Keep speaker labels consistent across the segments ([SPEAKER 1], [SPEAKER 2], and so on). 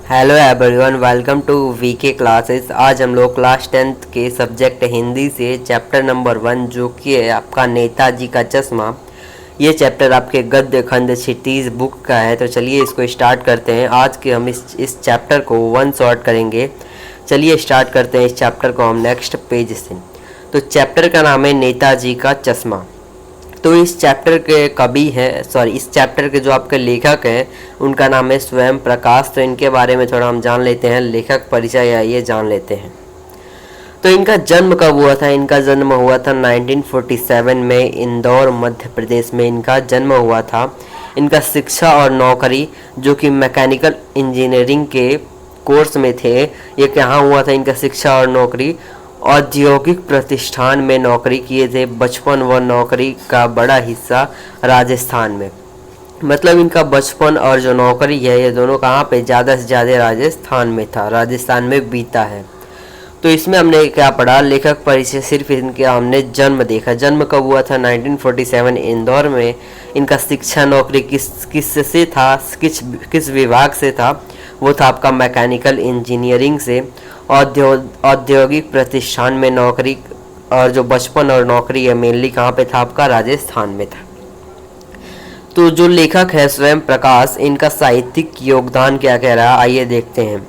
[SPEAKER 1] Hello everyone, welcome to VK classes. आज हम लोग क्लास 10th के सब्जेक्ट हिंदी से चैप्टर नंबर 1 जो कि है आपका नेताजी का चश्मा। ये चैप्टर आपके गद्य खंड क्षितिज बुक का है। तो चलिए इसको स्टार्ट करते हैं। आज के हम इस चैप्टर को वन शॉट करेंगे। चलिए स्टार्ट करते हैं इस चैप्टर को हम नेक्स्ट पेज से। तो चैप्टर का नाम है नेताजी का चश्मा। तो इस चैप्टर के कवि हैं इस चैप्टर के जो आपके लेखक हैं उनका नाम है स्वयं प्रकाश। तो इनके बारे में थोड़ा हम जान लेते हैं, लेखक परिचय आइए जान लेते हैं। तो इनका जन्म कब हुआ था? इनका जन्म हुआ था 1947 में इंदौर मध्य प्रदेश में इनका जन्म हुआ था। इनका शिक्षा और नौकरी जो कि मैकेनिकल इंजीनियरिंग के कोर्स में थे, ये कहाँ हुआ था? इनका शिक्षा और नौकरी औद्योगिक प्रतिष्ठान में नौकरी किए थे। बचपन व नौकरी का बड़ा हिस्सा राजस्थान में, मतलब इनका बचपन और जो नौकरी है ये दोनों कहाँ पे ज़्यादा से ज़्यादा राजस्थान में था, राजस्थान में बीता है। तो इसमें हमने क्या पढ़ा? लेखक परिचय, सिर्फ इनके हमने जन्म देखा। जन्म कब हुआ था? 1947 इंदौर में। इनका शिक्षा नौकरी किस से था, किस विभाग से था? वो था आपका मैकेनिकल इंजीनियरिंग से। औद्योगिक प्रतिष्ठान में नौकरी, और जो बचपन और नौकरी है मेनली कहाँ पे था? आपका राजस्थान में था। तो जो लेखक है स्वयं प्रकाश, इनका साहित्यिक योगदान क्या कह रहा है आइए देखते हैं।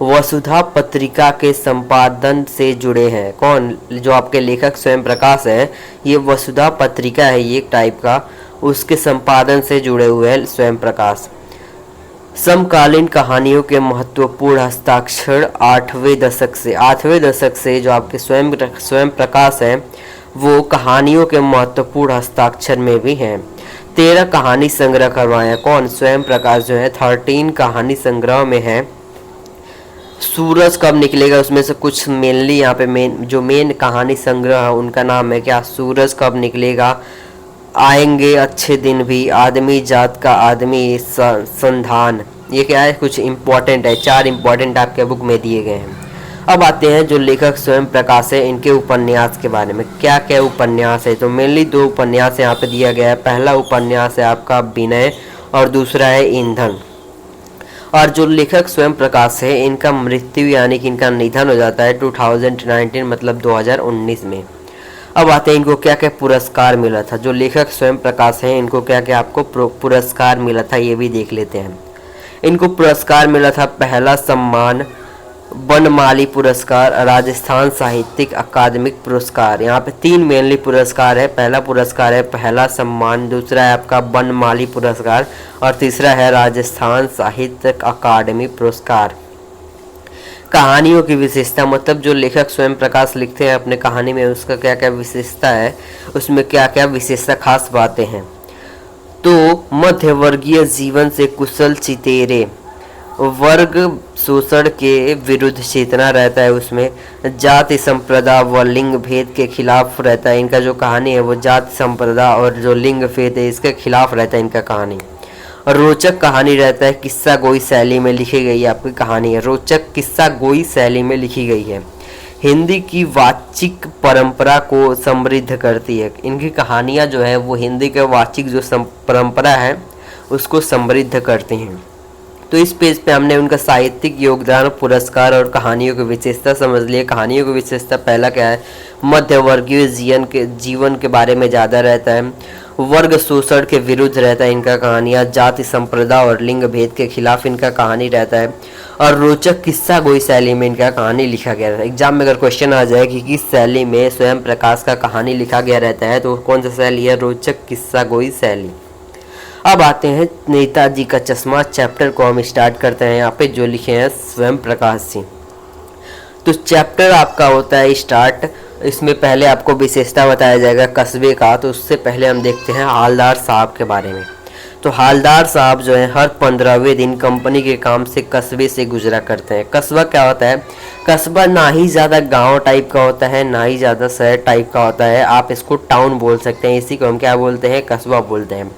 [SPEAKER 1] वसुधा पत्रिका के संपादन से जुड़े हैं। कौन? जो आपके लेखक स्वयं प्रकाश है, ये वसुधा पत्रिका है ये एक टाइप का, उसके संपादन से जुड़े हुए हैं स्वयं प्रकाश। समकालीन कहानियों के महत्वपूर्ण हस्ताक्षर 8वें दशक से जो आपके स्वयं प्रकाश हैं वो कहानियों के महत्वपूर्ण हस्ताक्षर में भी हैं। 13 कहानी संग्रह करवाए। कौन? स्वयं प्रकाश जो है 13 कहानी संग्रह में है। सूरज कब निकलेगा, उसमें से कुछ मेनली यहाँ पे मेन कहानी संग्रह है उनका नाम है क्या? सूरज कब निकलेगा, आएंगे अच्छे दिन भी, आदमी जात का आदमी संधान। ये क्या है? कुछ इम्पोर्टेंट है, 4 इम्पोर्टेंट आपके बुक में दिए गए हैं। अब आते हैं जो लेखक स्वयं प्रकाश है इनके उपन्यास के बारे में। क्या क्या उपन्यास है? तो मेनली 2 उपन्यास यहाँ पे दिया गया है। पहला उपन्यास है आपका विनय और दूसरा है ईंधन। और जो लेखक स्वयं प्रकाश है इनका मृत्यु यानी कि इनका निधन हो जाता है 2019 मतलब 2019 में। अब आते हैं इनको क्या क्या पुरस्कार मिला था। जो लेखक स्वयं प्रकाश हैं इनको क्या क्या आपको पुरस्कार मिला था ये भी देख लेते हैं। इनको पुरस्कार मिला था पहला सम्मान बनमाली पुरस्कार, राजस्थान साहित्यिक अकादमिक पुरस्कार। यहाँ पे 3 मेनली पुरस्कार है। पहला पुरस्कार है पहला सम्मान, दूसरा है आपका बनमाली पुरस्कार और तीसरा है राजस्थान साहित्य अकादमी पुरस्कार। कहानियों की विशेषता, मतलब जो लेखक स्वयं प्रकाश लिखते हैं अपने कहानी में उसका क्या क्या विशेषता है, उसमें क्या क्या विशेषता खास बातें हैं। तो मध्यवर्गीय जीवन से कुशल चितेरे, वर्ग शोषण के विरुद्ध चेतना रहता है उसमें, जाति संप्रदा व लिंग भेद के खिलाफ रहता है। इनका जो कहानी है वो जाति संप्रदा और जो लिंग भेद है इसके खिलाफ रहता है इनका कहानी। रोचक कहानी रहता है, किस्सा गोई शैली में लिखी गई आपकी कहानी है। रोचक किस्सा गोई शैली में लिखी गई है। हिंदी की वाचिक परंपरा को समृद्ध करती है। इनकी कहानियाँ जो है वो हिंदी के वाचिक जो परंपरा है उसको समृद्ध करती हैं। तो इस पेज पे हमने उनका साहित्यिक योगदान, पुरस्कार और कहानियों की विशेषता समझ लिए। कहानियों की विशेषता पहला क्या है? मध्यवर्गीय जीवन के बारे में ज़्यादा रहता है। वर्ग शोषण के विरुद्ध रहता है इनका कहानियाँ। जाति संप्रदा और लिंग भेद के खिलाफ इनका कहानी रहता है। और रोचक किस्सा गोई शैली में इनका कहानी लिखा गया रहता है। एग्जाम में अगर क्वेश्चन आ जाए कि किस शैली में स्वयं प्रकाश का कहानी लिखा गया रहता है तो कौन सा शैली है? रोचक किस्सा गोई शैली। अब आते हैं नेताजी का चश्मा चैप्टर को हम स्टार्ट करते हैं। यहाँ पे जो लिखे हैं स्वयं प्रकाश जी। तो चैप्टर आपका होता है स्टार्ट। इसमें पहले आपको विशेषता बताया जाएगा कस्बे का। तो उससे पहले हम देखते हैं हालदार साहब के बारे में। तो हालदार साहब जो है हर 15वें दिन कंपनी के काम से कस्बे से गुजरा करते हैं। कस्बा क्या होता है? कस्बा ना ही ज़्यादा गांव टाइप का होता है ना ही ज़्यादा शहर टाइप का होता है। आप इसको टाउन बोल सकते हैं, इसी को हम क्या बोलते हैं? कस्बा बोलते हैं।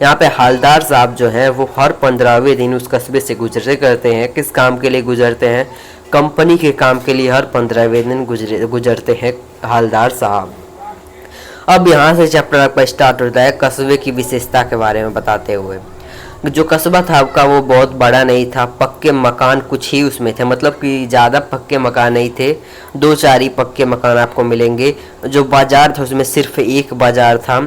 [SPEAKER 1] यहाँ पे हालदार साहब जो है वो हर 15वें दिन उस कस्बे से गुजरे करते हैं। किस काम के लिए गुजरते हैं? कंपनी के काम के लिए हर 15वें दिन गुजरते हैं हालदार साहब। अब यहाँ से चैप्टर आपका स्टार्ट होता है कस्बे की विशेषता के बारे में बताते हुए। जो कस्बा था आपका वो बहुत बड़ा नहीं था, पक्के मकान कुछ ही उसमें थे, मतलब कि ज़्यादा पक्के मकान नहीं थे, 2-4 ही पक्के मकान आपको मिलेंगे। जो बाज़ार था उसमें सिर्फ एक बाज़ार था।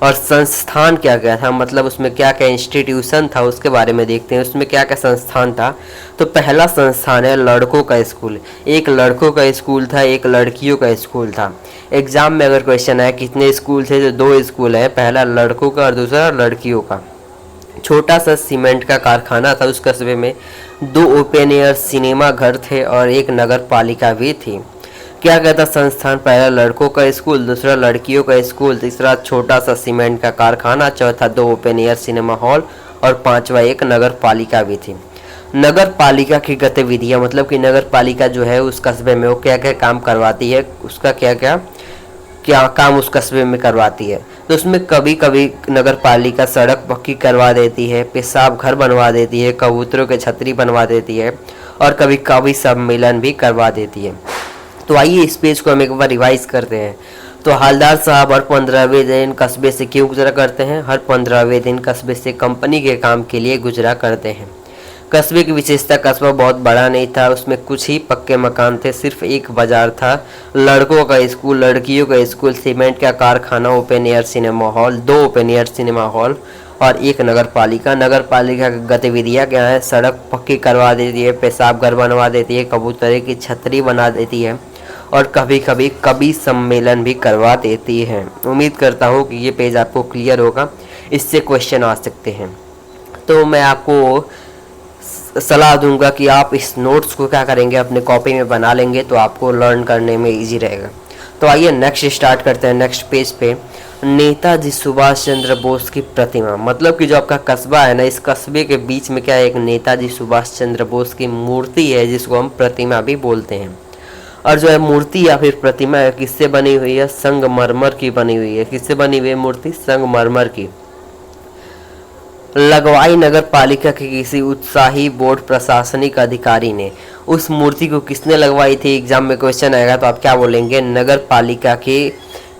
[SPEAKER 1] और संस्थान क्या क्या था, मतलब उसमें क्या क्या इंस्टीट्यूशन था उसके बारे में देखते हैं, उसमें क्या क्या संस्थान था। तो पहला संस्थान है लड़कों का स्कूल। एक लड़कों का स्कूल था, एक लड़कियों का स्कूल था। एग्ज़ाम में अगर क्वेश्चन आया कितने स्कूल थे, तो 2 स्कूल हैं, पहला लड़कों का और दूसरा लड़कियों का। छोटा सा सीमेंट का कारखाना था उस कस्बे में, 2 ओपन एयर सिनेमा घर थे और एक नगर पालिका भी थी। क्या कहता संस्थान, पहला लड़कों का स्कूल, दूसरा लड़कियों का स्कूल, तीसरा छोटा सा सीमेंट का कारखाना, चौथा 2 ओपन एयर सिनेमा हॉल और पांचवा एक नगर पालिका भी थी। नगर पालिका की गतिविधियां, मतलब कि नगर पालिका जो है उस कस्बे में वो क्या क्या काम करवाती है, उसका क्या क्या क्या काम उस कस्बे में करवाती है। तो उसमें कभी कभी नगर पालिका सड़क पक्की करवा देती है, पेशाब घर बनवा देती है, कबूतरों के छतरी बनवा देती है और कभी कभी सम्मेलन भी करवा देती है। तो आइए इस पेज को हम एक बार रिवाइज करते हैं। तो हवलदार साहब हर 15वें दिन कस्बे से क्यों गुजरा करते हैं, हर 15वें दिन कस्बे से कंपनी के काम के लिए गुजरा करते हैं। कस्बे की विशेषता, कस्बा बहुत बड़ा नहीं था, उसमें कुछ ही पक्के मकान थे, सिर्फ एक बाजार था। लड़कों का स्कूल, लड़कियों का स्कूल, सीमेंट का कारखाना, open air cinema hall, 2 open air cinema hall और एक नगर पालिका। नगर पालिका की गतिविधियाँ क्या है, सड़क पक्की करवा देती है, पेशाब घर बनवा देती है, कबूतरे की छतरी बना देती है और कभी कभी कवि सम्मेलन भी करवा देती है। उम्मीद करता हूँ कि ये पेज आपको क्लियर होगा, इससे क्वेश्चन आ सकते हैं। तो मैं आपको सलाह दूंगा कि आप इस नोट्स को क्या करेंगे, अपने कॉपी में बना लेंगे तो आपको लर्न करने में इजी रहेगा। तो आइए नेक्स्ट स्टार्ट करते हैं। नेक्स्ट पेज पे नेताजी सुभाष चंद्र बोस की प्रतिमा, मतलब कि जो आपका कस्बा है ना, इस कस्बे के बीच में क्या है, एक नेताजी सुभाष चंद्र बोस की मूर्ति है जिसको हम प्रतिमा भी बोलते हैं। और जो है मूर्ति या फिर प्रतिमा है किससे बनी हुई है, संगमरमर की बनी हुई है। किससे बनी हुई है मूर्ति, संगमरमर की। लगवाई नगर पालिका के किसी उत्साही बोर्ड प्रशासनिक अधिकारी ने। उस मूर्ति को किसने लगवाई थी, एग्जाम में क्वेश्चन आएगा तो आप क्या बोलेंगे, नगर पालिका के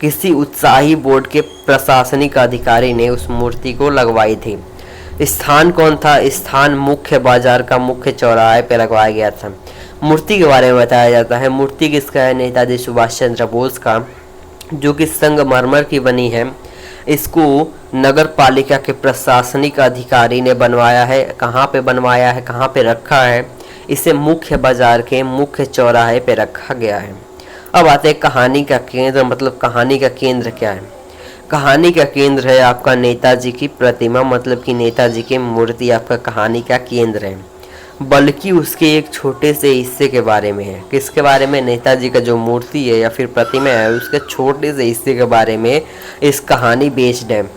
[SPEAKER 1] किसी उत्साही बोर्ड के प्रशासनिक अधिकारी ने उस मूर्ति को लगवाई थी। स्थान कौन था, स्थान मुख्य बाजार का मुख्य चौराहे पर लगवाया गया था। मूर्ति के बारे में बताया जाता है, मूर्ति किसका है, नेताजी सुभाष चंद्र बोस का, जो कि संगमरमर की बनी है। इसको नगर पालिका के प्रशासनिक अधिकारी ने बनवाया है। कहाँ पे बनवाया है, कहाँ पे रखा है, इसे मुख्य बाजार के मुख्य चौराहे पे रखा गया है। अब आते हैं कहानी का केंद्र, मतलब कहानी का केंद्र क्या है। कहानी का केंद्र है आपका नेताजी की प्रतिमा, मतलब कि नेताजी की मूर्ति आपका कहानी का केंद्र है, बल्कि उसके एक छोटे से हिस्से के बारे में है। किसके बारे में, नेताजी का जो मूर्ति है या फिर प्रतिमा है उसके छोटे से हिस्से के बारे में इस कहानी बेस्ड है।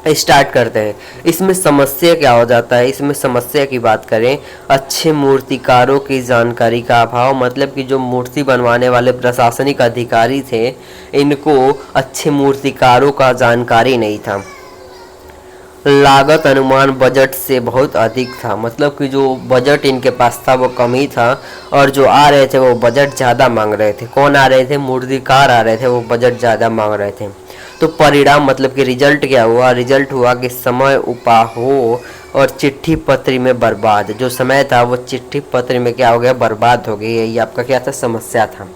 [SPEAKER 1] स्टार्ट करते हैं। इसमें समस्या क्या हो जाता है, इसमें समस्या की बात करें, अच्छे मूर्तिकारों की जानकारी का अभाव, मतलब कि जो मूर्ति बनवाने वाले प्रशासनिक अधिकारी थे इनको अच्छे मूर्तिकारों का जानकारी नहीं था। लागत अनुमान बजट से बहुत अधिक था, मतलब कि जो बजट इनके पास था वो कम ही था और जो आ रहे थे वो बजट ज़्यादा मांग रहे थे। कौन आ रहे थे, मूर्तिकार आ रहे थे, वो बजट ज़्यादा मांग रहे थे। तो परिणाम मतलब कि रिजल्ट क्या हुआ, रिजल्ट हुआ कि समय उपाहो और चिट्ठी पत्री में बर्बाद। जो समय था वो चिट्ठी पत्री में क्या हो गया, बर्बाद हो गई। ये आपका क्या था, समस्या था।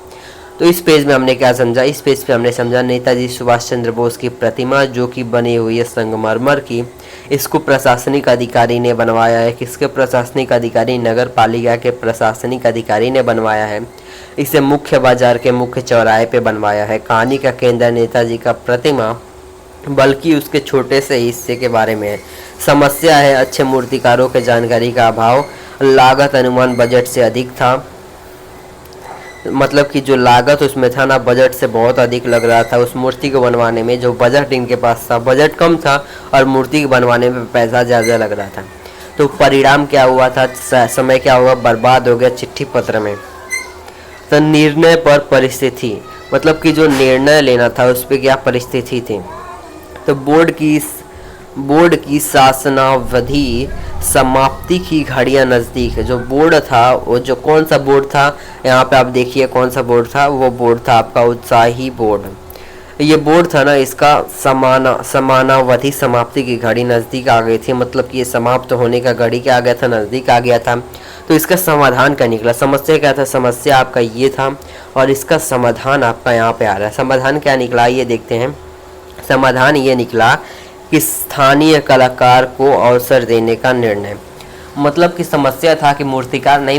[SPEAKER 1] तो इस पेज में हमने क्या समझा, इस पेज पे हमने समझा नेताजी सुभाष चंद्र बोस की प्रतिमा जो कि बनी हुई है संगमरमर की, इसको प्रशासनिक अधिकारी ने बनवाया है। किसके प्रशासनिक अधिकारी, नगर पालिका के प्रशासनिक अधिकारी ने बनवाया है। इसे मुख्य बाजार के मुख्य चौराहे पे बनवाया है। कहानी का केंद्र नेताजी का प्रतिमा, बल्कि उसके छोटे से हिस्से के बारे में है। समस्या है अच्छे मूर्तिकारों के जानकारी का अभाव, लागत अनुमान बजट से अधिक था, मतलब कि जो लागत उसमें था ना बजट से बहुत अधिक लग रहा था। उस मूर्ति को बनवाने में जो बजट इनके पास था, बजट कम था और मूर्ति को बनवाने में पैसा ज़्यादा लग रहा था। तो परिणाम क्या हुआ था, समय क्या हुआ, बर्बाद हो गया चिट्ठी पत्र में। तो निर्णय पर परिस्थिति, मतलब कि जो निर्णय लेना था उस पर क्या परिस्थिति थी। तो बोर्ड की शासनावधि समाप्ति की घड़ियां नज़दीक है। जो बोर्ड था वो जो कौन सा बोर्ड था, यहाँ पे आप देखिए कौन सा बोर्ड था, वो बोर्ड था आपका उत्साही बोर्ड। ये बोर्ड था ना, इसका समानावधि समाप्ति की घड़ी नज़दीक आ गई थी, मतलब कि ये समाप्त होने का घड़ी क्या आ गया था, नज़दीक आ गया था। तो इसका समाधान क्या निकला, समस्या क्या था, समस्या आपका ये था और इसका समाधान आपका यहाँ पे आ रहा है। समाधान क्या निकला ये देखते हैं। समाधान ये निकला कि स्थानीय कलाकार को अवसर देने का निर्णय। मतलब कि समस्या था कि मूर्तिकार नहीं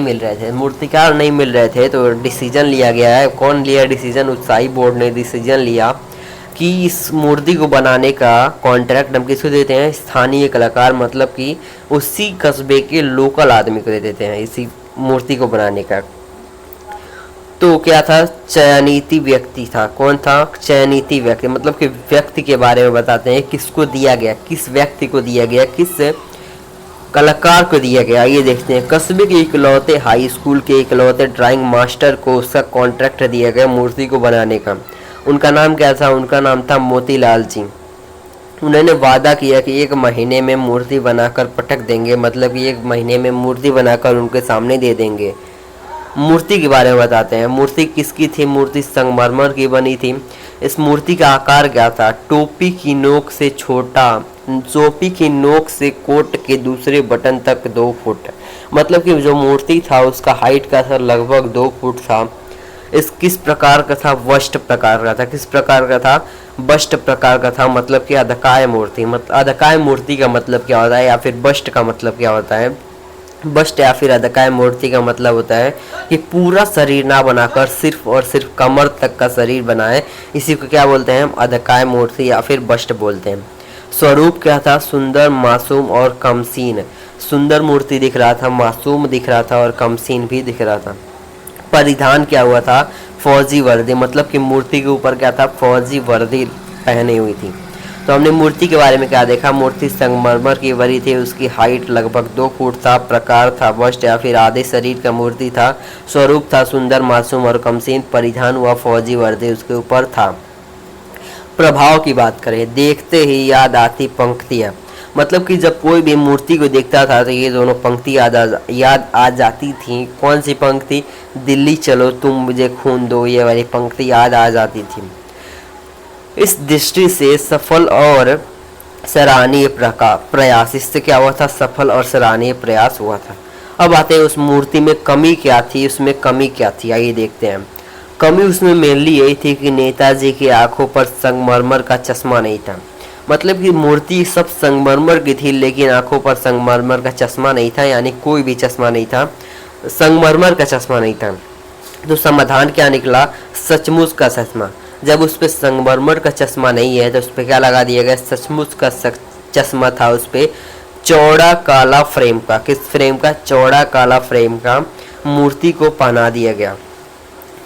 [SPEAKER 1] मिल रहे थे तो डिसीजन लिया गया है। कौन लिया डिसीजन, उत्साही बोर्ड ने डिसीजन लिया कि इस मूर्ति को बनाने का कॉन्ट्रैक्ट हम किसको देते हैं, स्थानीय कलाकार, मतलब कि उसी कस्बे के लोकल आदमी को दे देते हैं इसी मूर्ति को बनाने का। तो क्या था, चयनित व्यक्ति था। कौन था, चयनित व्यक्ति, मतलब कि व्यक्ति के बारे में बताते हैं, किसको दिया गया, किस व्यक्ति को दिया गया, किस कलाकार को दिया गया। ये देखते हैं, कस्बे के इकलौते हाई स्कूल के इकलौते ड्राइंग मास्टर को उसका कॉन्ट्रैक्ट दिया गया मूर्ति को बनाने का। उनका नाम क्या था, उनका नाम था मोतीलाल जी। उन्होंने वादा किया कि 1 महीने में मूर्ति बनाकर पटक देंगे, मतलब कि 1 महीने में मूर्ति बनाकर उनके सामने दे देंगे। मूर्ति के बारे में बताते हैं। मूर्ति किसकी थी, मूर्ति संगमरमर की बनी थी। इस मूर्ति का आकार क्या था, टोपी की नोक से कोट के दूसरे बटन तक 2 फुट, मतलब कि जो मूर्ति था उसका हाइट का था लगभग 2 फुट था। इस किस प्रकार का था, वस्ट प्रकार का था। किस प्रकार का था, बस्ट प्रकार का था, मतलब कि अधकाय मूर्ति। मतलब अधकाय मूर्ति का मतलब क्या होता है, या फिर बस्ट का मतलब क्या होता है, बस्ट या फिर अधकाय मूर्ति का मतलब होता है कि पूरा शरीर ना बनाकर सिर्फ और सिर्फ कमर तक का शरीर बनाए, इसी को क्या बोलते हैं, हम अधकाय मूर्ति या फिर बस्ट बोलते हैं। स्वरूप क्या था, सुंदर, मासूम और कमसीन। सुंदर मूर्ति दिख रहा था, मासूम दिख रहा था और कमसीन भी दिख रहा था। परिधान क्या हुआ था, फौजी वर्दी, मतलब कि मूर्ति के ऊपर क्या था, फौजी वर्दी पहनी हुई थी। तो हमने मूर्ति के बारे में क्या देखा, मूर्ति संगमरमर की बनी थी, उसकी हाइट लगभग 2 फुट था। प्रकार था बस्ट या फिर आधे शरीर का मूर्ति था। स्वरूप था सुंदर, मासूम और कमसीन। परिधान हुआ फौजी वर्दी उसके ऊपर था। प्रभाव की बात करें, देखते ही याद आती पंक्तियाँ, मतलब कि जब कोई भी मूर्ति को देखता था तो ये दोनों पंक्ति याद आ जाती थी। कौन सी पंक्ति, दिल्ली चलो तुम मुझे खून दो, ये वाली पंक्ति याद आ जाती थी। इस दृष्टि से सफल और सराहनीय प्रयास, इससे क्या हुआ था, सफल और सराहनीय प्रयास हुआ था। अब आते हैं उस मूर्ति में कमी क्या थी, उसमें कमी क्या थी, आइए देखते हैं। कमी उसमें मेनली यही थी कि नेताजी की आंखों पर संगमरमर का चश्मा नहीं था। मतलब कि मूर्ति सब संगमरमर की थी लेकिन आंखों पर संगमरमर का चश्मा नहीं था, यानी कोई भी चश्मा नहीं था, संगमरमर का चश्मा नहीं था। तो समाधान क्या निकला, सचमुच का चश्मा। जब उस पर संगमरमर का चश्मा नहीं है तो उस पर क्या लगा दिया गया, सचमुच का चश्मा था उस पर, चौड़ा काला फ्रेम का। किस फ्रेम का, चौड़ा काला फ्रेम का मूर्ति को पहना दिया गया।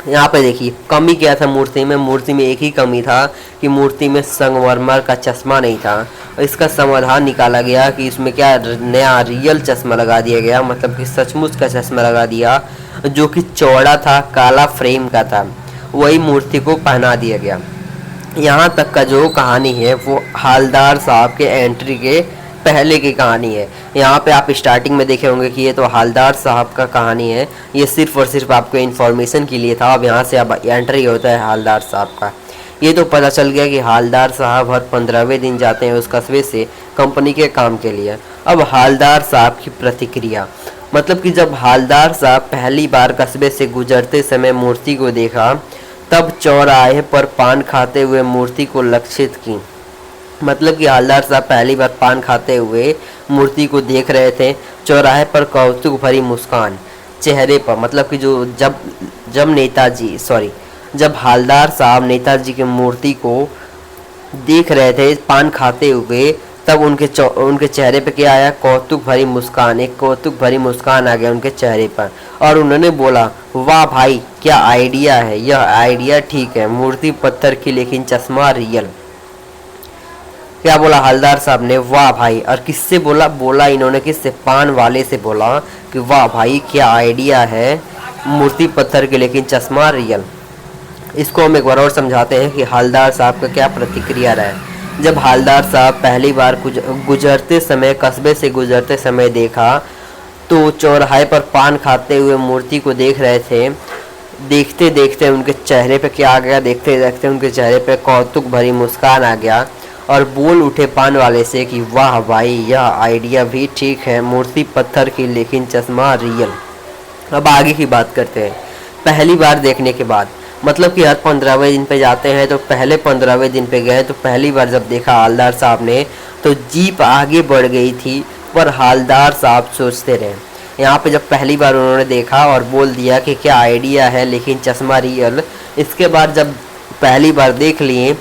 [SPEAKER 1] यहाँ पे देखिए कमी क्या था मूर्ति में एक ही कमी था कि मूर्ति में संगमरमर का चश्मा नहीं था। इसका समाधान निकाला गया कि इसमें क्या नया रियल चश्मा लगा दिया गया, मतलब कि सचमुच का चश्मा लगा दिया जो कि चौड़ा था, काला फ्रेम का था, वही मूर्ति को पहना दिया गया। यहाँ तक का जो कहानी है वो हालदार साहब के एंट्री के पहले की कहानी है। यहाँ पे आप स्टार्टिंग में देखे होंगे कि ये तो हालदार साहब का कहानी है, ये सिर्फ और सिर्फ आपको इन्फॉर्मेशन के लिए था। अब यहाँ से अब एंट्री होता है हालदार साहब का। ये तो पता चल गया कि हालदार साहब हर 15वें दिन जाते हैं उस कस्बे से कंपनी के काम के लिए। अब हालदार साहब की प्रतिक्रिया, मतलब कि जब हालदार साहब पहली बार कस्बे से गुजरते समय मूर्ति को देखा तब चौराहे पर पान खाते हुए मूर्ति को लक्षित की। मतलब कि हालदार साहब पहली बार पान खाते हुए मूर्ति को देख रहे थे। चौराहे पर कौतुक भरी मुस्कान चेहरे पर, मतलब कि जब हालदार साहब नेताजी की मूर्ति को देख रहे थे पान खाते हुए, तब उनके चेहरे पे क्या आया, कौतुक भरी मुस्कान। एक कौतुक भरी मुस्कान आ गया उनके चेहरे पर और उन्होंने बोला, वाह भाई क्या आइडिया है, यह आइडिया ठीक है, मूर्ति पत्थर की लेकिन चश्मा रियल। क्या बोला हालदार साहब ने, वाह भाई। और किससे बोला इन्होंने, किससे, पान वाले से बोला कि वाह भाई क्या आइडिया है, मूर्ति पत्थर की लेकिन चश्मा रियल। इसको हम एक बार और समझाते हैं कि हालदार साहब का क्या प्रतिक्रिया रहा है। जब हालदार साहब पहली बार कस्बे से गुजरते समय देखा तो चौराहे पर पान खाते हुए मूर्ति को देख रहे थे। देखते देखते उनके चेहरे पे क्या आ गया, देखते देखते उनके चेहरे पे कौतुक भरी मुस्कान आ गया और बोल उठे पान वाले से कि वाह भाई, यह आइडिया भी ठीक है, मूर्ति पत्थर की लेकिन चश्मा रियल। अब आगे की बात करते हैं। पहली बार देखने के बाद, मतलब कि हर 15वें दिन पे जाते हैं, तो पहले 15वें दिन पे गए तो पहली बार जब देखा हालदार साहब ने तो जीप आगे बढ़ गई थी, पर हालदार साहब सोचते रहे। यहाँ पे जब पहली बार उन्होंने देखा और बोल दिया कि क्या आइडिया है लेकिन चश्मा रियल, इसके बाद जब पहली बार देख लिए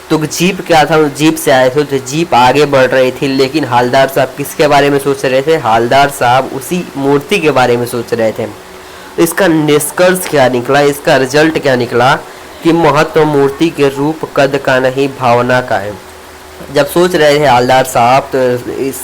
[SPEAKER 1] तो जीप क्या था, जीप से आए थे तो जीप आगे बढ़ रही थी, लेकिन हालदार साहब किसके बारे में सोच रहे थे? हालदार साहब उसी मूर्ति के बारे में सोच रहे थे। इसका निष्कर्ष क्या निकला, इसका रिजल्ट क्या निकला कि महत्व मूर्ति के रूप कद का नहीं भावना का है। जब सोच रहे थे हालदार साहब तो इस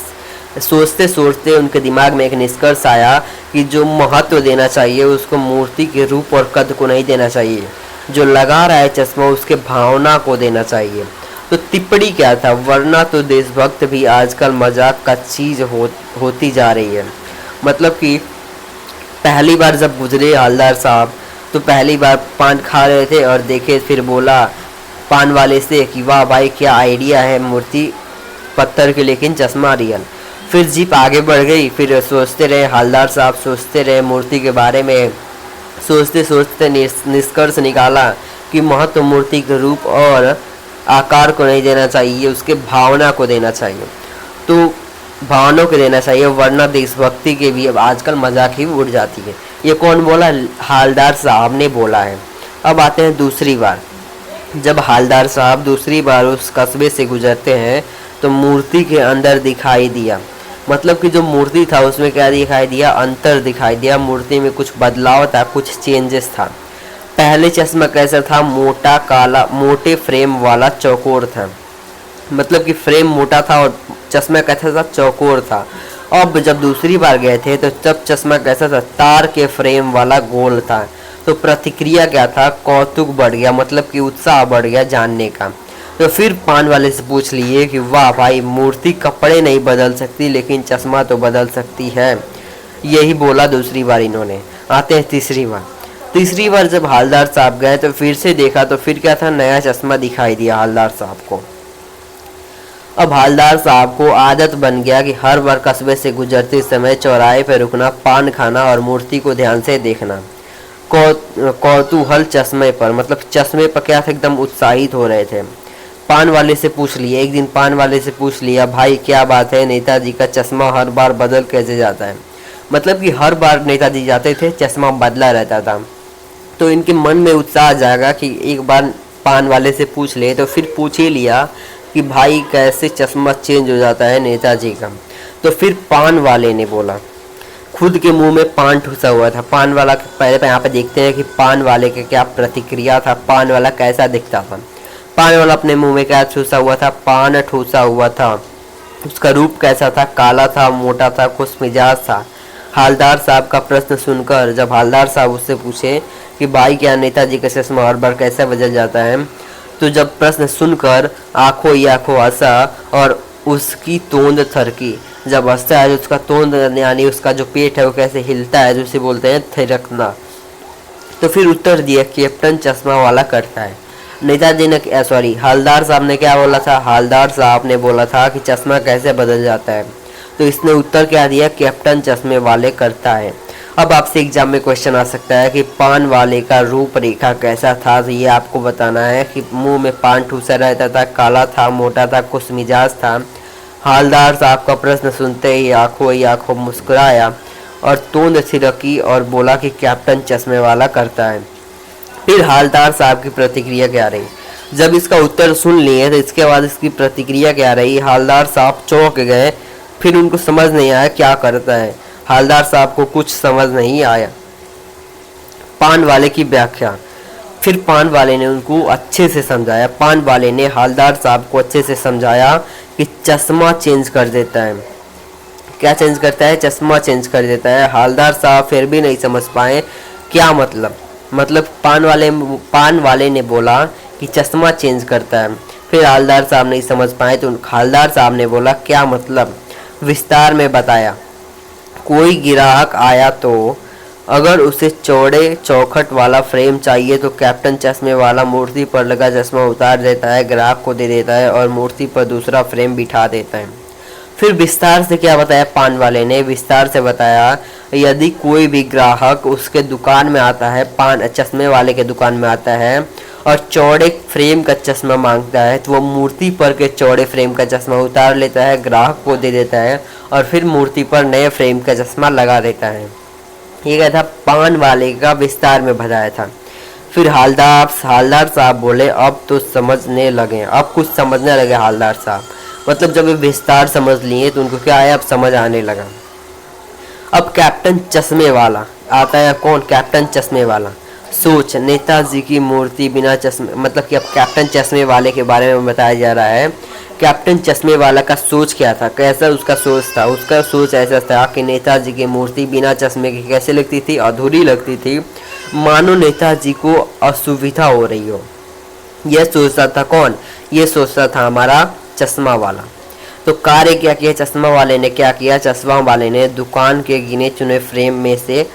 [SPEAKER 1] सोचते सोचते उनके दिमाग में एक निष्कर्ष आया कि जो महत्व देना चाहिए उसको मूर्ति के रूप और कद को नहीं देना चाहिए, जो लगा रहा है चश्मा उसके भावना को देना चाहिए। तो टिप्पणी क्या था, वरना तो देशभक्त भी आजकल मजाक का चीज़ होती जा रही है। मतलब कि पहली बार जब गुजरे हालदार साहब तो पहली बार पान खा रहे थे और देखे, फिर बोला पान वाले से कि वाह भाई क्या आइडिया है, मूर्ति पत्थर की लेकिन चश्मा रियल। फिर जीप आगे बढ़ गई, फिर सोचते रहे हालदार साहब, सोचते रहे मूर्ति के बारे में, सोचते सोचते निष्कर्ष निकाला कि महत्व मूर्ति के रूप और आकार को नहीं देना चाहिए, उसके भावना को देना चाहिए। तो भावनाओं को देना चाहिए, वरना देशभक्ति के भी अब आजकल मजाक ही उड़ जाती है। ये कौन बोला? हालदार साहब ने बोला है। अब आते हैं दूसरी बार। जब हालदार साहब दूसरी बार उस कस्बे से गुजरते हैं तो मूर्ति के अंदर दिखाई दिया, मतलब कि जो मूर्ति था उसमें क्या दिखाई दिया? अंतर दिखाई दिया। मूर्ति में कुछ बदलाव था, कुछ चेंजेस था। पहले चश्मा कैसा था? मोटा काला, मोटे फ्रेम वाला चौकोर था, मतलब कि फ्रेम मोटा था और चश्मा कैसा था? चौकोर था। अब जब दूसरी बार गए थे तो तब चश्मा कैसा था? तार के फ्रेम वाला गोल था। तो प्रतिक्रिया क्या था? कौतुक बढ़ गया, मतलब कि उत्साह बढ़ गया जानने का। तो फिर पान वाले से पूछ लिए कि वाह भाई, मूर्ति कपड़े नहीं बदल सकती लेकिन चश्मा तो बदल सकती है। यही बोला दूसरी बार इन्होंने। आते हैं तीसरी बार। तीसरी बार जब हालदार साहब गए तो फिर से देखा तो फिर क्या था? नया चश्मा दिखाई दिया हालदार साहब को। अब हालदार साहब को आदत बन गया कि हर बार कस्बे से गुजरते समय चौराहे पर रुकना, पान खाना और मूर्ति को ध्यान से देखना। कौतूहल चश्मे पर, मतलब चश्मे पर क्या था? एकदम उत्साहित हो रहे थे। पान वाले से पूछ लिया, एक दिन पान वाले से पूछ लिया, भाई क्या बात है, नेताजी का चश्मा हर बार बदल कैसे जाता है? मतलब कि हर बार नेताजी जाते थे चश्मा बदला रहता था। तो इनके मन में उत्साह जागा कि एक बार पान वाले से पूछ ले, तो फिर पूछ ही लिया कि भाई कैसे चश्मा चेंज हो जाता है नेताजी का। तो फिर पान वाले ने बोला, खुद के मुंह में पान ठूसा हुआ था। पान वाला पहले यहाँ पे देखते हैं कि पान वाले का क्या प्रतिक्रिया था, पान वाला कैसा दिखता था। पान वाला अपने मुंह में क्या ठूसा हुआ था? पान ठूसा हुआ था। उसका रूप कैसा था? काला था, मोटा था, खुश मिजाज था। हालदार साहब का प्रश्न सुनकर जब हालदार साहब उससे पूछे कि भाई क्या नेताजी का चश्मा हर बार कैसे बदल जाता है, तो जब प्रश्न सुनकर आंखों ही आंखों हंसा और उसकी तोंद थरकी। जब हंसता है तो उसका तोंद यानी उसका जो पेट है वो कैसे हिलता है, जिसे बोलते हैं थिरकना। तो फिर उत्तर दिया कैप्टन चश्मा वाला करता है। नेताजी ने हालदार साहब ने क्या बोला था? हालदार साहब ने बोला था कि चश्मा कैसे बदल जाता है, तो इसने उत्तर क्या दिया? कैप्टन चश्मे वाले करता है। अब आपसे एग्जाम में क्वेश्चन आ सकता है कि पान वाले का रूप रेखा कैसा था, तो ये आपको बताना है कि मुंह में पान ठूसा रहता था, काला था, मोटा था, खुश मिजाज था। हालदार साहब का प्रश्न सुनते ही आंखों मुस्कुराया और तोंद थिरकी और बोला कि कैप्टन चश्मे वाला करता है। फिर हालदार साहब की प्रतिक्रिया क्या रही? जब इसका उत्तर सुन लिए तो इसके बाद इसकी प्रतिक्रिया क्या रही? हालदार साहब चौंक गए, फिर उनको समझ नहीं आया क्या करता है। हालदार साहब को कुछ समझ नहीं आया। पान वाले की व्याख्या। फिर पान वाले ने उनको अच्छे से समझाया। पान वाले ने हालदार साहब को अच्छे से समझाया कि चश्मा चेंज कर देता है। क्या चेंज करता है? चश्मा चेंज कर देता है। हालदार साहब फिर भी नहीं समझ पाए क्या मतलब पान वाले ने बोला कि चश्मा चेंज करता है। फिर हालदार साहब नहीं समझ पाए तो हालदार साहब ने बोला क्या मतलब? विस्तार में बताया। कोई ग्राहक आया तो अगर उसे चौड़े चौखट वाला फ्रेम चाहिए तो कैप्टन चश्मे वाला मूर्ति पर लगा चश्मा उतार देता है, ग्राहक को दे देता है और मूर्ति पर दूसरा फ्रेम बिठा देता है। फिर विस्तार से क्या बताया पान वाले ने, विस्तार से बताया यदि कोई भी ग्राहक उसके दुकान में आता है, पान चश्मे वाले के दुकान में आता है और चौड़े फ्रेम का चश्मा मांगता है तो वो मूर्ति पर के चौड़े फ्रेम का चश्मा उतार लेता है, ग्राहक को दे देता है और फिर मूर्ति पर नए फ्रेम का चश्मा लगा देता है। ये क्या था, पान वाले का विस्तार में बताया था। फिर हालदार साहब बोले अब तो समझने लगे, अब कुछ समझने लगे हालदार साहब। मतलब जब ये विस्तार समझ लिए तो उनको क्या आया, अब समझ आने लगा। अब कैप्टन चश्मे वाला आता है, कौन, कैप्टन चश्मे वाला। सोच, नेताजी की मूर्ति बिना चश्मे, मतलब कि अब कैप्टन चश्मे वाले के बारे में बताया जा रहा है। कैप्टन चश्मे वाला का सोच क्या था, कैसा उसका सोच था। उसका सोच ऐसा था कि नेताजी की मूर्ति बिना चश्मे के कैसे लगती थी, अधूरी लगती थी, मानो नेताजी को असुविधा हो रही हो। यह सोचता था कौन, ये सोचता था हमारा चश्मा वाला। तो कार्य क्या किया चश्मा वाले ने, क्या किया चश्मा वाले ने, दुकान के गिने चुने फ्रेम में से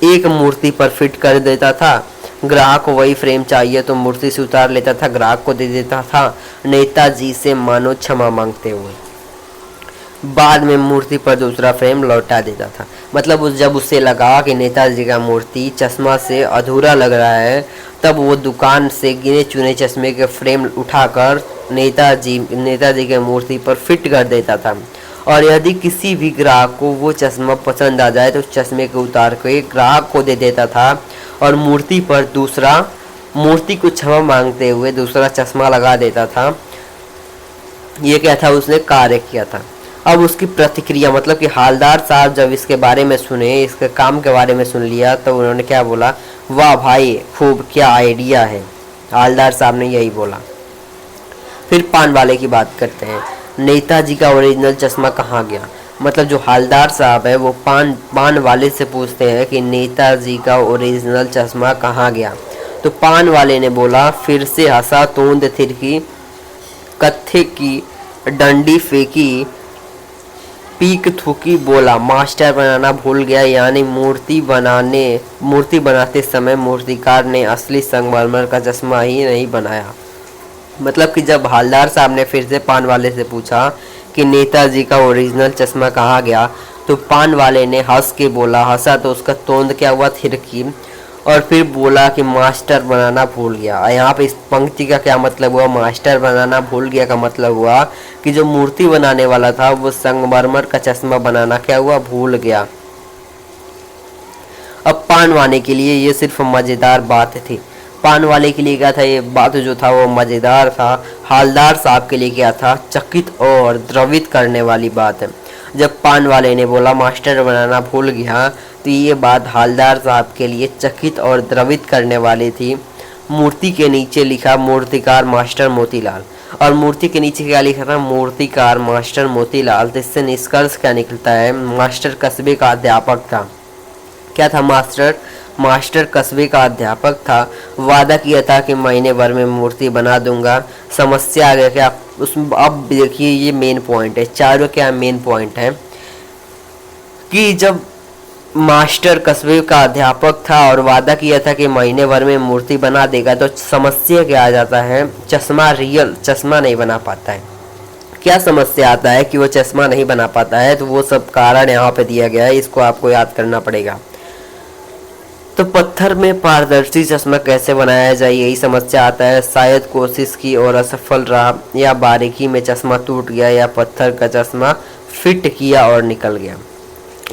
[SPEAKER 1] एक मूर्ति पर फिट कर देता था। ग्राहक को वही फ्रेम चाहिए तो मूर्ति से उतार लेता था, ग्राहक को दे देता था, नेताजी से मानो क्षमा मांगते हुए। बाद में मूर्ति पर दूसरा फ्रेम लौटा देता था। मतलब जब उसे लगा कि नेताजी का मूर्ति चश्मा से अधूरा लग रहा है, तब वो दुकान से गिने चुने चश्मे के फ्रेम उठाकर नेताजी के मूर्ति पर फिट कर देता था। और यदि किसी भी ग्राहक को वो चश्मा पसंद आ जाए तो चश्मे को उतार के ग्राहक को दे देता था और मूर्ति पर मूर्ति को क्षमा मांगते हुए दूसरा चश्मा लगा देता था। ये क्या था, उसने कार्य किया था। अब उसकी प्रतिक्रिया, मतलब कि हालदार साहब जब इसके बारे में सुने, इसके काम के बारे में सुन लिया तो उन्होंने क्या बोला, वाह भाई खूब, क्या आइडिया है। हालदार साहब ने यही बोला। फिर पान वाले की बात करते हैं। नेताजी का ओरिजिनल चश्मा कहाँ गया। मतलब जो हालदार साहब है वो पान वाले से पूछते हैं कि नेताजी का ओरिजिनल चश्मा कहाँ गया। तो पान वाले ने बोला, फिर से हंसा, तोंद थिरकी, कत्थे की डंडी फेंकी, पीक थूकी, बोला मास्टर बनाना भूल गया। यानी मूर्ति बनाते समय मूर्तिकार ने असली संगमरमर का चश्मा ही नहीं बनाया। मतलब कि जब हालदार साहब ने फिर से पान वाले से पूछा कि नेताजी का ओरिजिनल चश्मा कहाँ गया, तो पान वाले ने हंस के बोला, हंसा तो उसका तोंद क्या हुआ, थिरकी, और फिर बोला कि मास्टर बनाना भूल गया। यहाँ पे इस पंक्ति का क्या मतलब हुआ, मास्टर बनाना भूल गया का मतलब हुआ कि जो मूर्ति बनाने वाला था वो संगमरमर का चश्मा बनाना क्या हुआ, भूल गया। अब पान वाले के लिए ये सिर्फ मज़ेदार बात थी। पान वाले के लिए क्या था, ये बात जो था वो मज़ेदार था। हालदार साहब के लिए क्या था, चकित और द्रवित करने वाली बात है। जब पान वाले ने बोला मास्टर बनाना भूल गया तो ये बात हालदार साहब के लिए चकित और द्रवित करने वाली थी। मूर्ति के नीचे लिखा मूर्तिकार मास्टर मोतीलाल, और मूर्ति के नीचे क्या लिखा था, मूर्तिकार मास्टर मोतीलाल। तो इससे निष्कर्ष क्या निकलता है, मास्टर कस्बे का अध्यापक था। क्या था, मास्टर कस्बे का अध्यापक था। वादा किया था कि महीने भर में मूर्ति बना दूंगा। समस्या आ गया क्या उसमें, अब देखिए ये मेन पॉइंट है, चारों क्या मेन पॉइंट है कि जब मास्टर कस्बे का अध्यापक था और वादा किया था कि महीने भर में मूर्ति बना देगा, तो समस्या क्या आ जाता है, रियल चश्मा नहीं बना पाता है। क्या समस्या आता है कि वो चश्मा नहीं बना पाता है, तो वो सब कारण यहाँ पे दिया गया है, इसको आपको याद करना पड़ेगा। तो पत्थर में पारदर्शी चश्मा कैसे बनाया जाए, यही समस्या आता है। शायद कोशिश की और असफल रहा, या बारीकी में चश्मा टूट गया, या पत्थर का चश्मा फिट किया और निकल गया।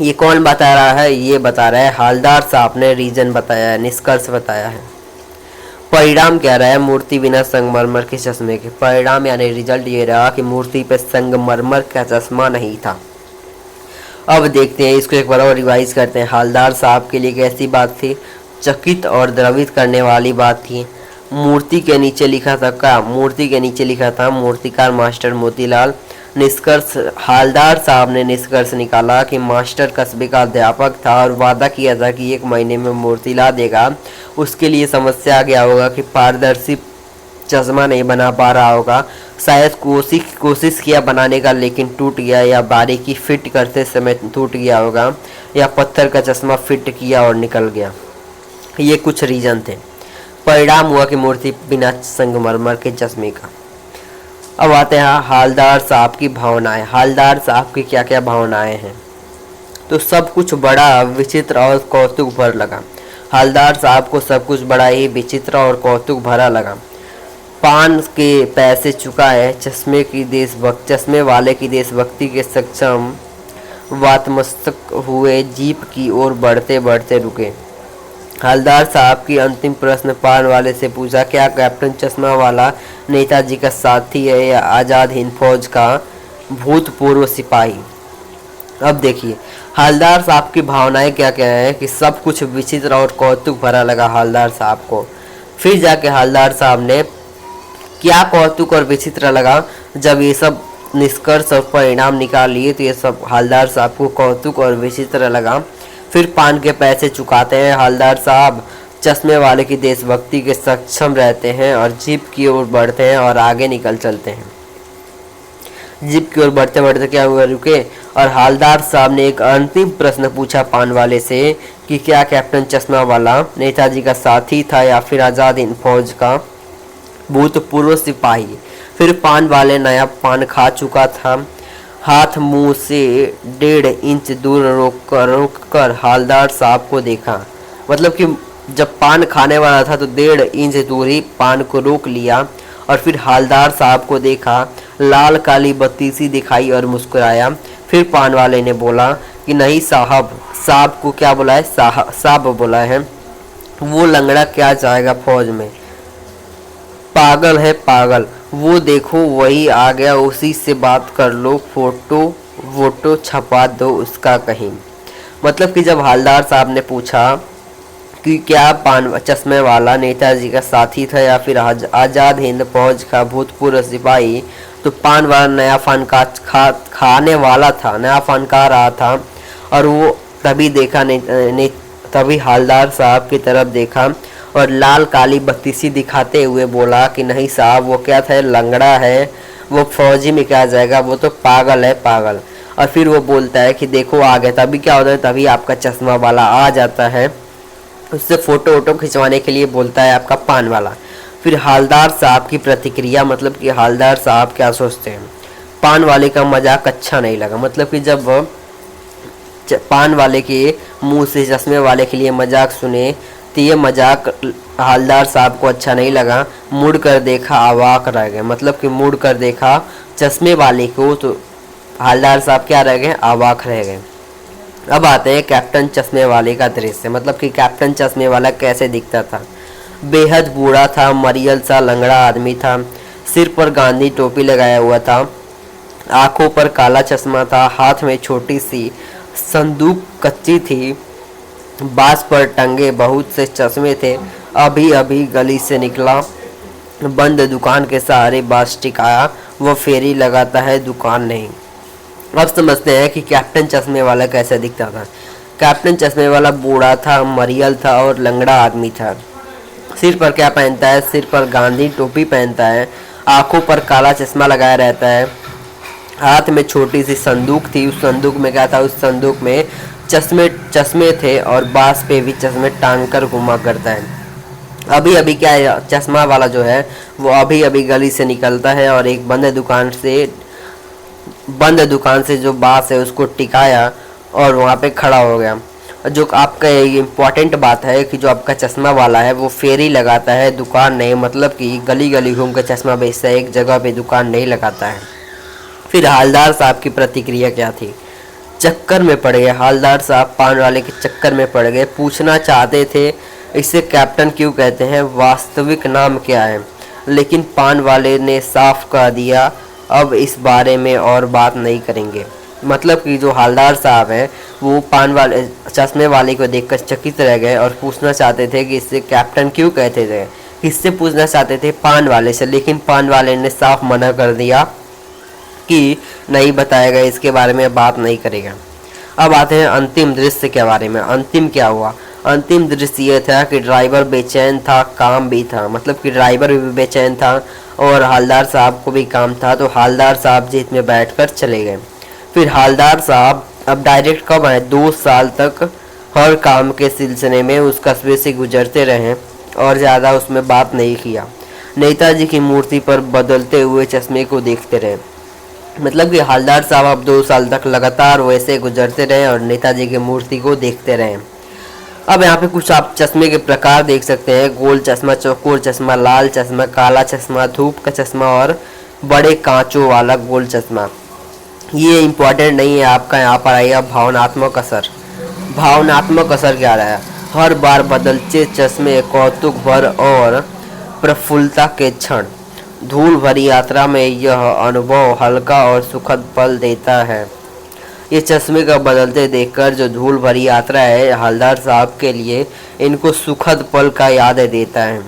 [SPEAKER 1] ये कौन बता रहा है, ये बता रहा है हालदार साहब ने, रीजन बताया है, निष्कर्ष बताया है। परिणाम क्या रहा है, मूर्ति बिना संगमरमर के चश्मे के परिणाम यानी रिजल्ट ये रहा कि मूर्ति पे संगमरमर का चश्मा नहीं था। अब देखते हैं इसको एक बार और रिवाइज करते हैं। हालदार साहब के लिए कैसी बात थी, चकित और द्रवित करने वाली बात थी। मूर्ति के नीचे लिखा था क्या, मूर्ति के नीचे लिखा था मूर्तिकार मास्टर मोतीलाल। निष्कर्ष, हालदार साहब ने निष्कर्ष निकाला कि मास्टर कस्बे का अध्यापक था और वादा किया था कि 1 महीने में मूर्ति ला देगा। उसके लिए समस्या क्या होगा कि पारदर्शी चश्मा नहीं बना पा रहा होगा, शायद कोशिश किया बनाने का लेकिन टूट गया, या बारीकी फिट करते समय टूट गया होगा, या पत्थर का चश्मा फिट किया और निकल गया। ये कुछ रीज़न थे। परिणाम हुआ कि मूर्ति बिना संगमरमर के चश्मे का। अब आते हैं हालदार साहब की भावनाएं। हालदार साहब की क्या क्या भावनाएं हैं? तो सब कुछ बड़ा विचित्र और कौतुक भर लगा। हालदार साहब को सब कुछ बड़ा ही विचित्र और कौतुक भरा लगा। पान के पैसे चुकाए, चश्मे वाले की देशभक्ति के सक्षम वातमस्तक हुए, जीप की ओर बढ़ते बढ़ते रुके। हालदार साहब की अंतिम प्रश्न पान वाले से पूछा, क्या कैप्टन चश्मा वाला नेताजी का साथी है या आज़ाद हिंद फौज का भूतपूर्व सिपाही? अब देखिए हालदार साहब की भावनाएं क्या क्या है कि सब कुछ विचित्र और कौतुक भरा लगा हालदार साहब को। फिर जाके हालदार साहब ने क्या कौतुक और विचित्र लगा, जब ये सब निष्कर्ष और परिणाम निकाल लिए तो ये सब हालदार साहब को कौतुक और विचित्र लगा। फिर पान के पैसे चुकाते हैं हालदार साहब, चश्मे वाले की देशभक्ति के सक्षम रहते हैं और जीप की ओर बढ़ते हैं और आगे निकल चलते हैं। जीप की ओर बढ़ते बढ़ते क्या हुआ, रुके और हालदार साहब ने एक अंतिम प्रश्न पूछा पान वाले से कि क्या कैप्टन चश्मा वाला नेताजी का साथी था या फिर आज़ाद हिंद फौज का भूतपूर्व सिपाही? फिर पान वाले नया पान खा चुका था। हाथ मुंह से 1.5 इंच दूर रोक कर हालदार साहब को देखा। मतलब कि जब पान खाने वाला था तो 1.5 इंच दूर ही पान को रोक लिया और फिर हालदार साहब को देखा। लाल काली बत्ती सी दिखाई और मुस्कुराया। फिर पान वाले ने बोला कि नहीं साहब। साहब को क्या बोला है? साहब बोला है। वो लंगड़ा क्या जाएगा फौज में, पागल है पागल। वो देखो वही आ गया, उसी से बात कर लो, फोटो छपा दो उसका कहीं। मतलब कि जब हालदार साहब ने पूछा कि क्या पान चश्मे वाला नेताजी का साथी था या फिर आज़ाद हिंद फौज का भूतपूर्व सिपाही, तो पान वाला नया पान खाने वाला था, नया पान खा रहा था और वो तभी देखा तभी हालदार साहब की तरफ देखा और लाल काली बत्ती सी दिखाते हुए बोला कि नहीं साहब, वो क्या था, लंगड़ा है, वो फौजी में क्या जाएगा, वो तो पागल है पागल। और फिर वो बोलता है कि देखो आ गया। तभी क्या होता है, तभी आपका चश्मा वाला आ जाता है, उससे फ़ोटो वोटो खिंचवाने के लिए बोलता है आपका पान वाला। फिर हालदार साहब की प्रतिक्रिया, मतलब कि हालदार साहब क्या सोचते हैं। पान वाले का मजाक अच्छा नहीं लगा। मतलब कि जब पान वाले के मुंह से चश्मे वाले के लिए मजाक सुने तो ये मजाक हालदार साहब को अच्छा नहीं लगा। मुड़ कर देखा, अवाक रह गए। मतलब कि मुड़ कर देखा चश्मे वाले को तो हालदार साहब क्या रह गए, अवाक रह गए। अब आते हैं कैप्टन चश्मे वाले का दृश्य। मतलब कि कैप्टन चश्मे वाला कैसे दिखता था। बेहद बूढ़ा था, मरियल सा लंगड़ा आदमी था, सिर पर गांधी टोपी लगाया हुआ था, आंखों पर काला चश्मा था, हाथ में छोटी सी संदूक कच्ची थी, बांस पर टंगे बहुत से चश्मे थे। अभी अभी गली से निकला, बंद दुकान के सहारे बांस टिकाया, वो फेरी लगाता है, दुकान नहीं। अब समझते हैं कि कैप्टन चश्मे वाला कैसे दिखता था। कैप्टन चश्मे वाला बूढ़ा था, मरियल था और लंगड़ा आदमी था। सिर पर क्या पहनता है, सिर पर गांधी टोपी पहनता है, आंखों पर काला चश्मा लगाया रहता है, हाथ में छोटी सी संदूक थी, उस संदूक में क्या था, उस संदूक में चश्मे थे और बांस पे भी चश्मे टांग कर घुमा करता है। अभी अभी क्या है, चश्मा वाला जो है वो अभी अभी गली से निकलता है और एक बंद दुकान से जो बांस है उसको टिकाया और वहाँ पे खड़ा हो गया। जो आपका इम्पॉर्टेंट बात है कि जो आपका चश्मा वाला है वो फेरी लगाता है, दुकान नहीं। मतलब कि गली गली घूम कर चश्मा बेचता है, एक जगह पे दुकान नहीं लगाता है। फिर हालदार साहब की प्रतिक्रिया क्या थी। चक्कर में पड़ गए हालदार साहब, पान वाले के चक्कर में पड़ गए। पूछना चाहते थे इसे कैप्टन क्यों कहते हैं, वास्तविक नाम क्या है, लेकिन पान वाले ने साफ कह दिया अब इस बारे में और बात नहीं करेंगे। मतलब कि जो हालदार साहब हैं वो पान वाले चश्मे वाले को देखकर चकित रह गए और पूछना चाहते थे कि इससे कैप्टन क्यों कहते थे। किससे पूछना चाहते थे, पान वाले से, लेकिन पान वाले ने साफ मना कर दिया कि नहीं बताएगा, इसके बारे में बात नहीं करेगा। अब आते हैं अंतिम दृश्य के बारे में। अंतिम क्या हुआ, अंतिम दृश्य ये था कि ड्राइवर बेचैन था, काम भी था, मतलब कि ड्राइवर भी बेचैन था और हालदार साहब को भी काम था। तो हालदार साहब जीप में बैठकर चले गए। फिर हालदार साहब अब डायरेक्ट कब आए, 2 साल तक हर काम के सिलसिले में उस कस्बे से गुजरते रहे और ज़्यादा उसमें बात नहीं किया। नेताजी की मूर्ति पर बदलते हुए चश्मे को देखते रहे। मतलब कि हालदार साहब अब 2 साल तक लगातार वैसे गुजरते रहे और नेताजी की मूर्ति को देखते रहे। अब यहाँ पे कुछ आप चश्मे के प्रकार देख सकते हैं, गोल चश्मा, चौकोर चश्मा, लाल चश्मा, काला चश्मा, धूप का चश्मा और बड़े कांचों वाला गोल चश्मा। ये इम्पोर्टेंट नहीं है आपका, यहाँ पर आएगा भावनात्मक असर। भावनात्मक असर क्या रहा है, हर बार बदलते चश्मे कौतुक भर और प्रफुल्लता के क्षण। धूल भरी यात्रा में यह अनुभव हल्का और सुखद पल देता है। ये चश्मे का बदलते देखकर जो धूल भरी यात्रा है हालदार साहब के लिए इनको सुखद पल का याद देता है।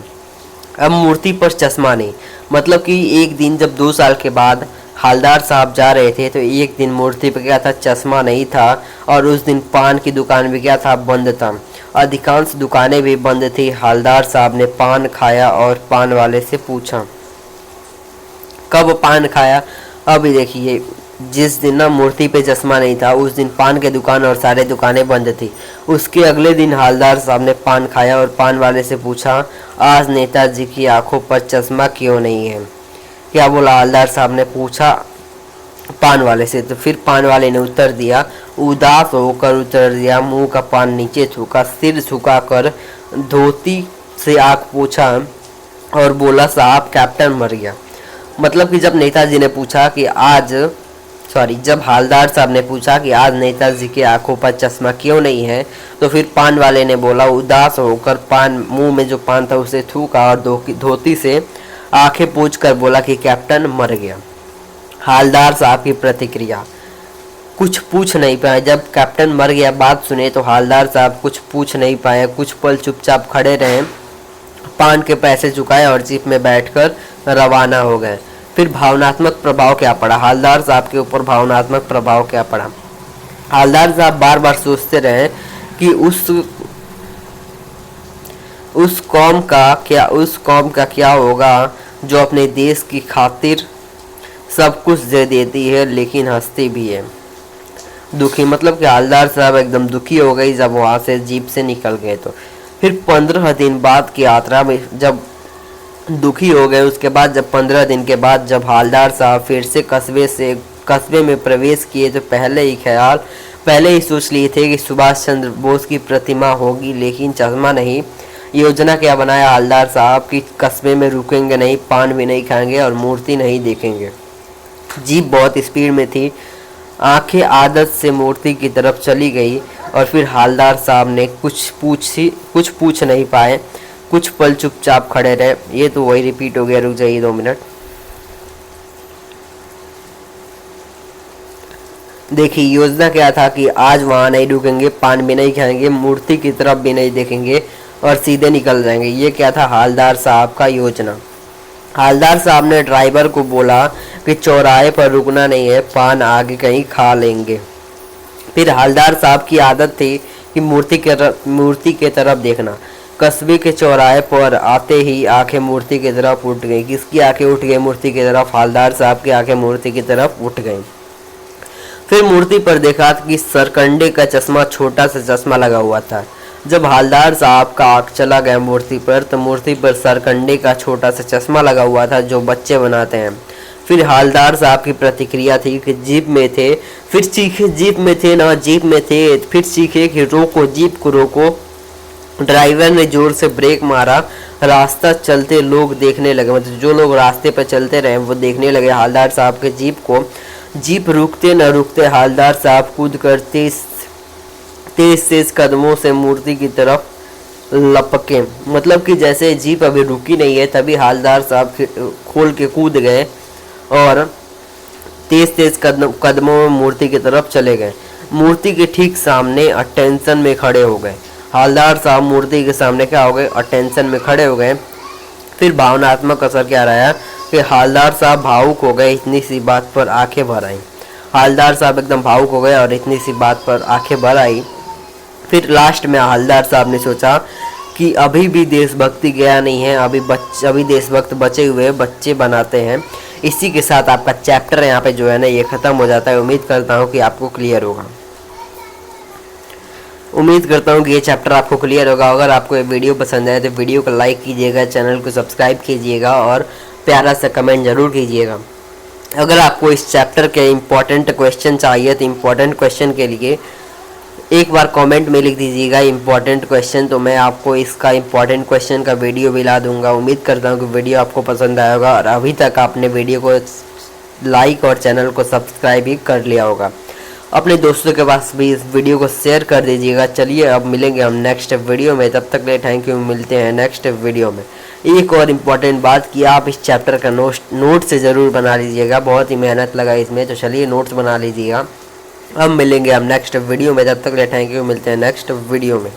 [SPEAKER 1] अब मूर्ति पर चश्मा नहीं, मतलब कि एक दिन जब 2 साल के बाद हालदार साहब जा रहे थे तो एक दिन मूर्ति पर क्या था, चश्मा नहीं था और उस दिन पान की दुकान भी क्या था, बंद था। अधिकांश दुकानें भी बंद थी। हालदार साहब ने पान खाया और पान वाले से पूछा, कब पान खाया? अभी देखिए, जिस दिन ना मूर्ति पे चश्मा नहीं था उस दिन पान के दुकान और सारे दुकानें बंद थी। उसके अगले दिन हालदार साहब ने पान खाया और पान वाले से पूछा, आज नेताजी की आंखों पर चश्मा क्यों नहीं है? क्या बोला हालदार साहब ने पूछा पान वाले से। तो फिर पान वाले ने उत्तर दिया, उदास होकर उत्तर दिया, मुंह का पान नीचे झुका, सिर झुकाकर धोती से आंख पोंछा और बोला, साहब कैप्टन मर गया। मतलब कि जब नेताजी ने पूछा कि जब हालदार साहब ने पूछा कि आज नेताजी की आंखों पर चश्मा क्यों नहीं है, तो फिर पान वाले ने बोला, उदास होकर पान मुंह में जो पान था उसे थूका और धोती से आंखें पोंछकर बोला कि कैप्टन मर गया। हालदार साहब की प्रतिक्रिया, कुछ पूछ नहीं पाए। जब कैप्टन मर गया बात सुने तो हालदार साहब कुछ पूछ नहीं पाए, कुछ पल चुपचाप खड़े रहे, पान के पैसे चुकाए और जीप में बैठकर रवाना हो गए। फिर भावनात्मक प्रभाव क्या पड़ा, हालदार साहब के ऊपर भावनात्मक प्रभाव क्या पड़ा? हालदार साहब बार बार सोचते रहे कि उस कौम का क्या होगा जो अपने देश की खातिर सब कुछ दे देती है लेकिन हंसती भी है। दुखी, मतलब कि हालदार साहब एकदम दुखी हो गई जब वहाँ से जीप से निकल गए। तो फिर 15 दिन बाद की यात्रा में जब दुखी हो गए, उसके बाद जब 15 दिन के बाद जब हालदार साहब फिर से कस्बे में प्रवेश किए तो पहले ही सोच लिए थे कि सुभाष चंद्र बोस की प्रतिमा होगी, लेकिन चश्मा नहीं। योजना क्या बनाया हालदार साहब कि कस्बे में रुकेंगे नहीं, पान भी नहीं खाएंगे और मूर्ति नहीं देखेंगे। जीप बहुत स्पीड में थी, आंखें आदत से मूर्ति की तरफ चली गई और फिर हालदार साहब ने कुछ पूछ नहीं पाए, कुछ पल चुपचाप खड़े रहे। ये तो वही रिपीट हो गया, रुक जाइए 2 मिनट। देखिए योजना क्या था कि आज वहाँ नहीं रुकेंगे, पान भी नहीं खाएंगे, मूर्ति की तरफ भी नहीं देखेंगे और सीधे निकल जाएंगे। ये क्या था हालदार साहब का योजना। हालदार साहब ने ड्राइवर को बोला कि चौराहे पर रुकना नहीं है, पान आगे कहीं खा लेंगे। फिर हालदार साहब की आदत थी कि मूर्ति के तरफ देखना। कस्बे के चौराहे पर आते ही आंखें मूर्ति की तरफ उठ गई। किसकी आंखें उठ गई? मूर्ति की तरफ। हालदार साहब की आंखें मूर्ति की तरफ उठ गई। फिर मूर्ति पर देखा कि सरकंडे का चश्मा, छोटा सा चश्मा लगा हुआ था। जब हालदार साहब का आंख चला गया मूर्ति पर तो मूर्ति पर सरकंडे का छोटा सा चश्मा लगा हुआ था जो बच्चे बनाते हैं। फिर हालदार साहब की प्रतिक्रिया थी कि जीप में थे, फिर चीखे जीप में थे, फिर चीखे कि रोको, जीप को रोको। ड्राइवर ने जोर से ब्रेक मारा। रास्ता चलते लोग देखने लगे, मतलब जो लोग रास्ते पर चलते रहे वो देखने लगे हालदार साहब के जीप को। जीप रुकते न रुकते हालदार साहब कूद कर तेज कदमों से मूर्ति की तरफ लपके। मतलब कि जैसे जीप अभी रुकी नहीं है तभी हालदार साहब खोल के कूद गए और तेज कदमों में मूर्ति की तरफ चले गए। मूर्ति के ठीक सामने अटेंशन में खड़े हो गए। हालदार साहब मूर्ति के सामने क्या हो गए? अटेंशन में खड़े हो गए। फिर भावनात्मक असर क्या रहा कि हालदार साहब भावुक हो गए, इतनी सी बात पर आंखें भर आई। हालदार साहब एकदम भावुक हो गए और इतनी सी बात पर आंखें भर आई। फिर लास्ट में हवलदार साहब ने सोचा कि अभी भी देशभक्ति गया नहीं है, अभी देशभक्त बचे हुए बच्चे बनाते हैं। इसी के साथ आपका चैप्टर यहाँ पे जो है ना ये ख़त्म हो जाता है। उम्मीद करता हूँ कि आपको क्लियर होगा। उम्मीद करता हूँ कि ये चैप्टर आपको क्लियर होगा। अगर आपको ये वीडियो पसंद आए तो वीडियो को लाइक कीजिएगा, चैनल को सब्सक्राइब कीजिएगा और प्यारा सा कमेंट ज़रूर कीजिएगा। अगर आपको इस चैप्टर के इम्पोर्टेंट क्वेश्चन चाहिए तो इम्पोर्टेंट क्वेश्चन के लिए एक बार कमेंट में लिख दीजिएगा इम्पोर्टेंट क्वेश्चन, तो मैं आपको इसका इम्पोर्टेंट क्वेश्चन का वीडियो भी ला दूंगा। उम्मीद करता हूँ कि वीडियो आपको पसंद आया होगा और अभी तक आपने वीडियो को लाइक और चैनल को सब्सक्राइब भी कर लिया होगा। अपने दोस्तों के पास भी इस वीडियो को शेयर कर दीजिएगा। चलिए अब मिलेंगे हम नेक्स्ट वीडियो में, तब तक ले थैंक यू। मिलते हैं नेक्स्ट वीडियो में। एक और इम्पॉर्टेंट बात कि आप इस चैप्टर का नोट से ज़रूर बना लीजिएगा, बहुत ही मेहनत लगा इसमें, तो चलिए नोट्स बना लीजिएगा। अब मिलेंगे हम नेक्स्ट वीडियो में, तब तक ले थैंक यू। मिलते हैं नेक्स्ट वीडियो में।